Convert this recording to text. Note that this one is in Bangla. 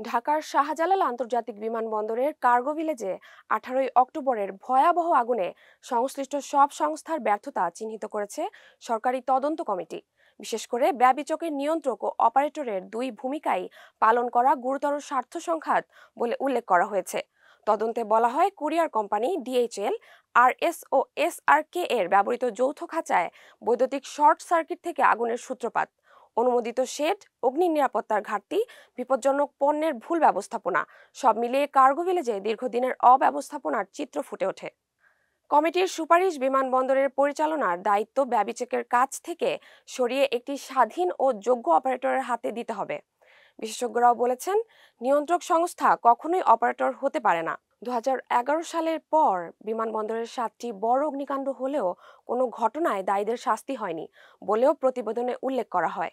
ঢাকার শাহজালাল আন্তর্জাতিক বিমানবন্দরের কার্গো ভিলেজে 18ই অক্টোবরের ভয়াবহ আগুনে সংশ্লিষ্ট সব সংস্থার ব্যর্থতা চিহ্নিত করেছে সরকারি তদন্ত কমিটি। বিশেষ করে ব্যবিচকের নিয়ন্ত্রক ও অপারেটরের দুই ভূমিকাই পালন করা গুরুতর স্বার্থ সংঘাত বলে উল্লেখ করা হয়েছে। তদন্তে বলা হয়, কুরিয়ার কোম্পানি ডিএইচএল, আরএস ও এসআরকে এর ব্যবহৃত যৌথ খাঁচায় বৈদ্যুতিক শর্ট সার্কিট থেকে আগুনের সূত্রপাত, অনুমোদিত শেড, অগ্নি নিরাপত্তার ঘাটতি, বিপজ্জনক পণ্যের ভুল ব্যবস্থাপনা, সব মিলিয়ে কার্গো ভিলেজে দীর্ঘদিনের অব্যবস্থাপনার চিত্র ফুটে ওঠে। কমিটির সুপারিশ, বিমানবন্দরের পরিচালনার দায়িত্ব ব্যবিচকের কাছ থেকে সরিয়ে একটি স্বাধীন ও যোগ্য অপারেটরের হাতে দিতে হবে। বিশেষজ্ঞরাও বলেছেন, নিয়ন্ত্রক সংস্থা কখনোই অপারেটর হতে পারে না। 2011 সালের পর বিমানবন্দরের 7টি বড় অগ্নিকাণ্ড হলেও কোনো ঘটনায় দায়ীদের শাস্তি হয়নি বলেও প্রতিবেদনে উল্লেখ করা হয়।